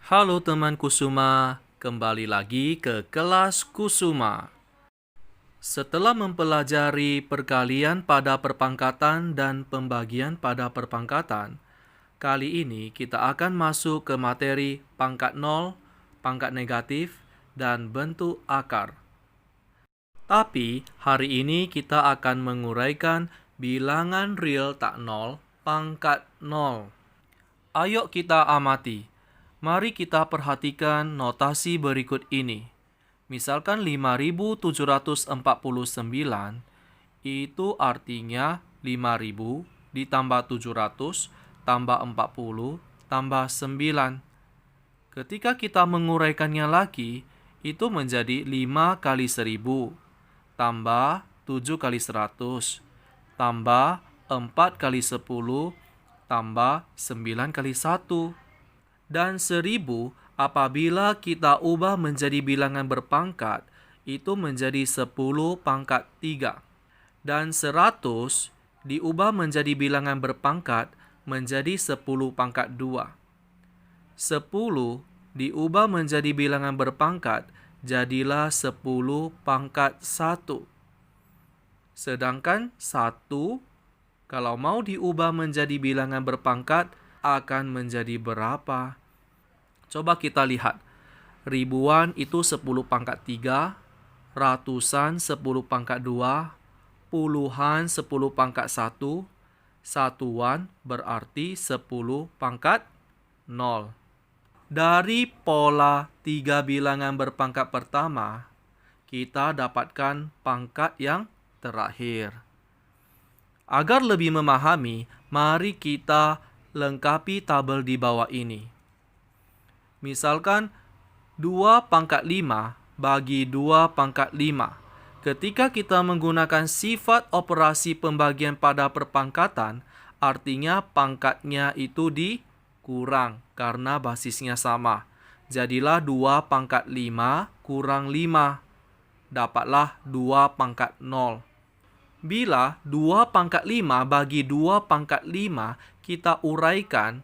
Halo teman Kusuma, kembali lagi ke kelas Kusuma. Setelah mempelajari perkalian pada perpangkatan dan pembagian pada perpangkatan, kali ini kita akan masuk ke materi pangkat nol, pangkat negatif, dan bentuk akar. Tapi hari ini kita akan menguraikan bilangan real tak nol, pangkat nol. Ayo kita amati. Mari kita perhatikan notasi berikut ini. Misalkan 5.749 itu artinya 5.000 ditambah 700 tambah 40 tambah 9. Ketika kita menguraikannya lagi, itu menjadi 5 kali 1.000 tambah 7 kali 100 tambah 4 kali 10 tambah 9 kali 1. Dan 1.000 apabila kita ubah menjadi bilangan berpangkat, itu menjadi 10 pangkat 3. Dan 100 diubah menjadi bilangan berpangkat menjadi 10 pangkat 2. 10 diubah menjadi bilangan berpangkat, jadilah 10 pangkat 1. Sedangkan 1, kalau mau diubah menjadi bilangan berpangkat, akan menjadi berapa? Coba kita lihat. Ribuan itu 10 pangkat 3, ratusan 10 pangkat 2, puluhan 10 pangkat 1, satuan berarti 10 pangkat 0. Dari pola 3 bilangan berpangkat pertama, kita dapatkan pangkat yang terakhir. Agar lebih memahami, mari kita lengkapi tabel di bawah ini. Misalkan 2 pangkat 5 bagi 2 pangkat 5. Ketika kita menggunakan sifat operasi pembagian pada perpangkatan, artinya pangkatnya itu dikurang karena basisnya sama. Jadilah 2 pangkat 5 kurang 5. Dapatlah 2 pangkat 0. Bila 2 pangkat 5 bagi 2 pangkat 5 kita uraikan,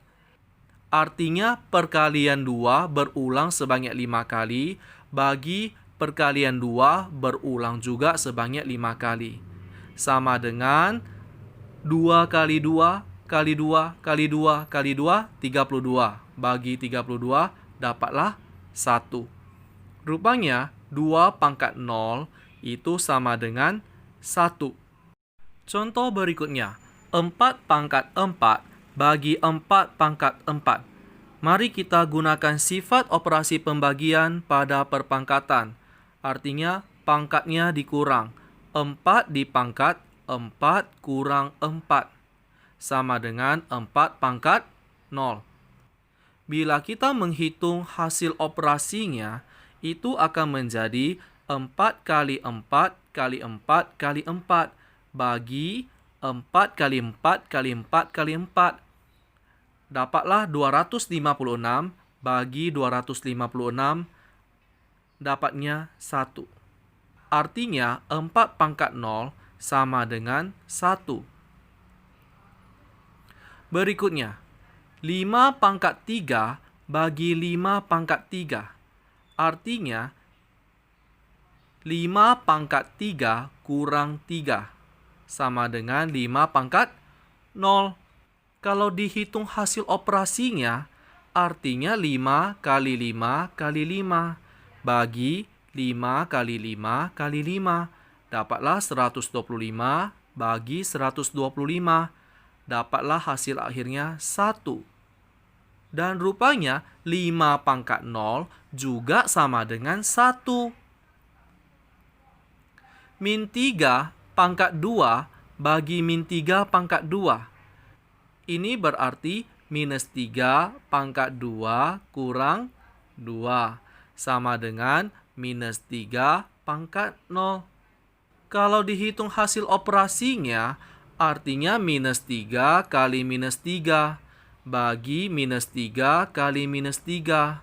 artinya perkalian 2 berulang sebanyak 5 kali, bagi perkalian 2 berulang juga sebanyak 5 kali. Sama dengan 2 kali 2 kali 2 kali 2 kali 2, 32. Bagi 32, dapatlah 1. Rupanya 2 pangkat 0 itu sama dengan 1. Contoh berikutnya, 4 pangkat 4 bagi 4 pangkat 4. Mari kita gunakan sifat operasi pembagian pada perpangkatan. Artinya, pangkatnya dikurang. 4 dipangkat 4 kurang 4. Sama dengan 4 pangkat 0. Bila kita menghitung hasil operasinya, itu akan menjadi 4 kali 4 kali 4 kali 4. Bagi 4 kali 4 kali 4 kali 4. Dapatlah 256 bagi 256, dapatnya 1. Artinya 4 pangkat 0 sama dengan 1. Berikutnya, 5 pangkat 3 bagi 5 pangkat 3. Artinya 5 pangkat 3 kurang 3. Sama dengan 5 pangkat 0. Kalau dihitung hasil operasinya, artinya 5 kali 5 kali 5. Bagi 5 kali 5 kali 5. Dapatlah 125 bagi 125. Dapatlah hasil akhirnya 1. Dan rupanya 5 pangkat 0 juga sama dengan 1. Min 3 pangkat 2 bagi min 3 pangkat 2. Ini berarti minus 3 pangkat 2 kurang 2. Sama dengan minus 3 pangkat 0. Kalau dihitung hasil operasinya, artinya minus 3 kali minus 3 bagi minus 3 kali minus 3.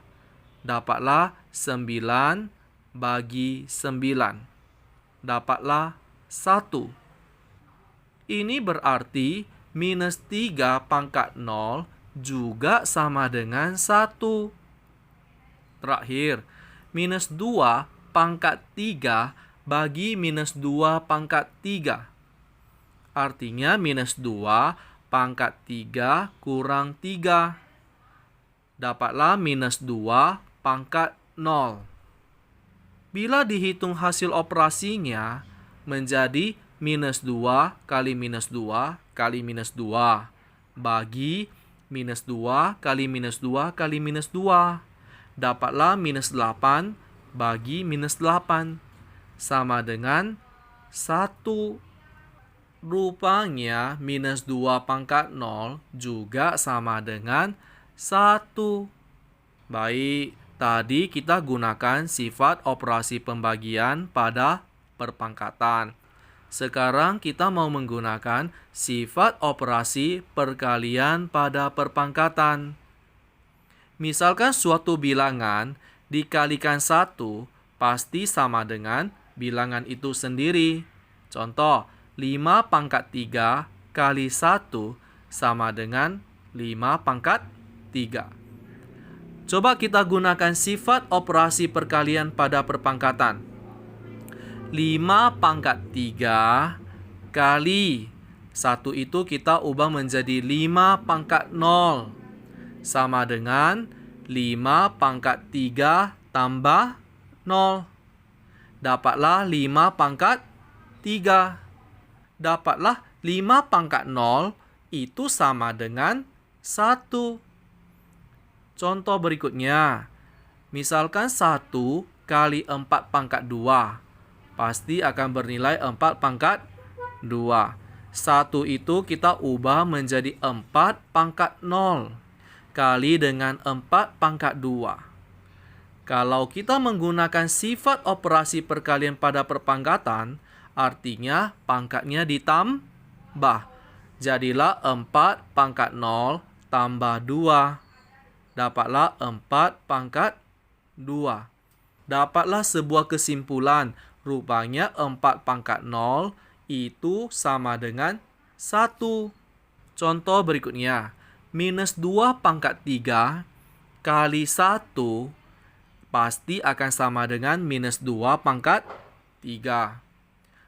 Dapatlah 9 bagi 9. Dapatlah 1. Ini berarti minus 3 pangkat 0 juga sama dengan 1. Terakhir, minus 2 pangkat 3 bagi minus 2 pangkat 3. Artinya minus 2 pangkat 3 kurang 3. Dapatlah minus 2 pangkat 0. Bila dihitung hasil operasinya menjadi minus 2 kali minus 2 kali minus 2 bagi minus 2 kali minus 2 kali minus 2. Dapatlah minus 8 bagi minus 8 sama dengan 1. Rupanya minus 2 pangkat 0 juga sama dengan 1. Baik, tadi kita gunakan sifat operasi pembagian pada perpangkatan. Sekarang kita mau menggunakan sifat operasi perkalian pada perpangkatan. Misalkan suatu bilangan dikalikan 1 pasti sama dengan bilangan itu sendiri. Contoh, 5 pangkat 3 kali 1 sama dengan 5 pangkat 3. Coba kita gunakan sifat operasi perkalian pada perpangkatan. 5 pangkat 3 kali 1 itu kita ubah menjadi 5 pangkat 0. Sama dengan 5 pangkat 3 tambah 0. Dapatlah 5 pangkat 3. Dapatlah 5 pangkat 0 itu sama dengan 1. Contoh berikutnya. Misalkan 1 kali 4 pangkat 2. Pasti akan bernilai 4 pangkat 2. 1 itu kita ubah menjadi 4 pangkat 0. Kali dengan 4 pangkat 2. Kalau kita menggunakan sifat operasi perkalian pada perpangkatan, artinya pangkatnya ditambah. Jadilah 4 pangkat 0 tambah 2. Dapatlah 4 pangkat 2. Dapatlah sebuah kesimpulan. Rupanya 4 pangkat 0 itu sama dengan 1. Contoh berikutnya. Minus 2 pangkat 3 kali 1 pasti akan sama dengan minus 2 pangkat 3.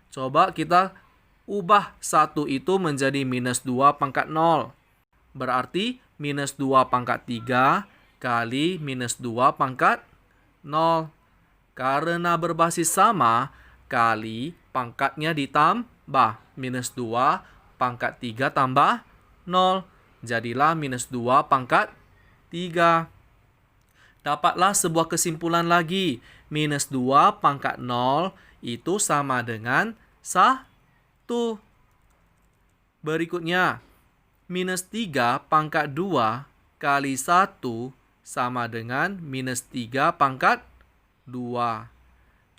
Coba kita ubah 1 itu menjadi minus 2 pangkat 0. Berarti minus 2 pangkat 3 kali minus 2 pangkat 0. Karena berbasis sama, kali pangkatnya ditambah. Minus 2 pangkat 3 tambah 0. Jadilah minus 2 pangkat 3. Dapatlah sebuah kesimpulan lagi. Minus 2 pangkat 0 itu sama dengan 1. Berikutnya, minus 3 pangkat 2 kali 1 sama dengan minus 3 pangkat 2.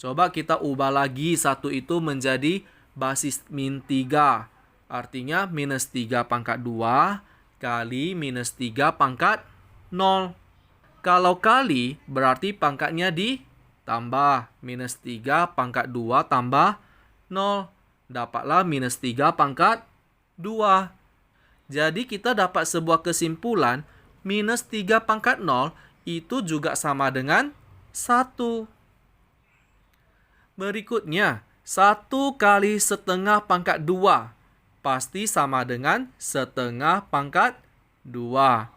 Coba kita ubah lagi 1 itu menjadi basis min 3. Artinya minus 3 pangkat 2 kali minus 3 pangkat 0. Kalau kali berarti pangkatnya ditambah. Minus 3 pangkat 2 tambah 0. Dapatlah minus 3 pangkat 2. Jadi kita dapat sebuah kesimpulan minus 3 pangkat 0 itu juga sama dengan 1. Berikutnya, 1 kali setengah pangkat 2 pasti sama dengan setengah pangkat 2.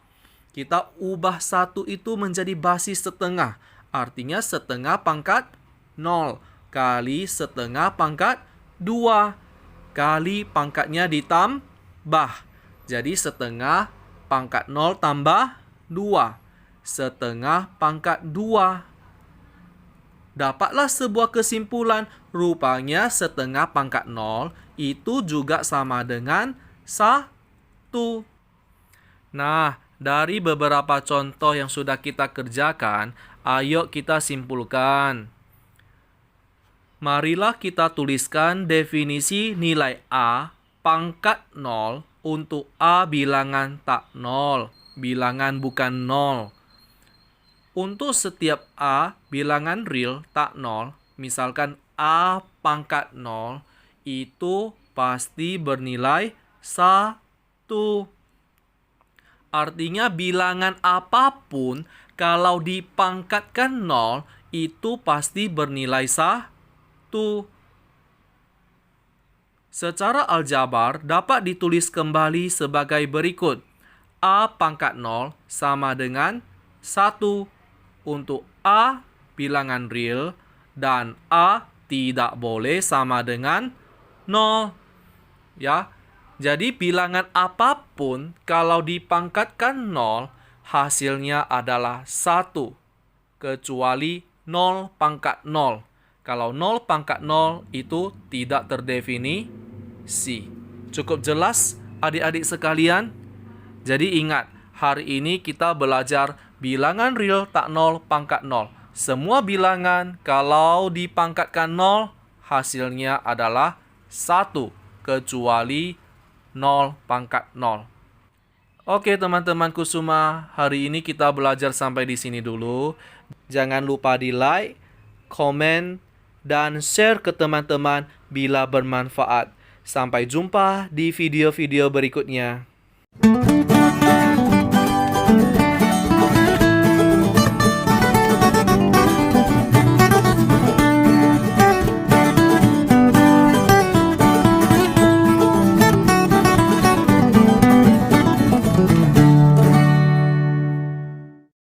Kita ubah 1 itu menjadi basis setengah. Artinya setengah pangkat 0 kali setengah pangkat 2. Kali pangkatnya ditambah. Jadi setengah pangkat 0 tambah 2. Setengah pangkat 2. Dapatlah sebuah kesimpulan, rupanya setengah pangkat 0 itu juga sama dengan 1. Nah, dari beberapa contoh yang sudah kita kerjakan, ayo kita simpulkan. Marilah kita tuliskan definisi nilai A pangkat 0 untuk A bilangan tak 0, bilangan bukan 0. Untuk setiap A bilangan real tak 0, misalkan A pangkat 0, itu pasti bernilai 1. Artinya bilangan apapun kalau dipangkatkan 0 itu pasti bernilai 1. Secara aljabar dapat ditulis kembali sebagai berikut. A pangkat 0 sama dengan 1 untuk A bilangan real dan A tidak boleh sama dengan 0. Ya. Jadi bilangan apapun kalau dipangkatkan 0 hasilnya adalah 1 kecuali 0 pangkat 0. Kalau 0 pangkat 0 itu tidak terdefinisi. Cukup jelas adik-adik sekalian? Jadi ingat, hari ini kita belajar bilangan real tak 0 pangkat 0. Semua bilangan kalau dipangkatkan 0 hasilnya adalah 1 kecuali 0 pangkat 0. Oke teman-teman Kusuma, hari ini kita belajar sampai di sini dulu. Jangan lupa di like, komen, dan share ke teman-teman bila bermanfaat. Sampai jumpa di video-video berikutnya.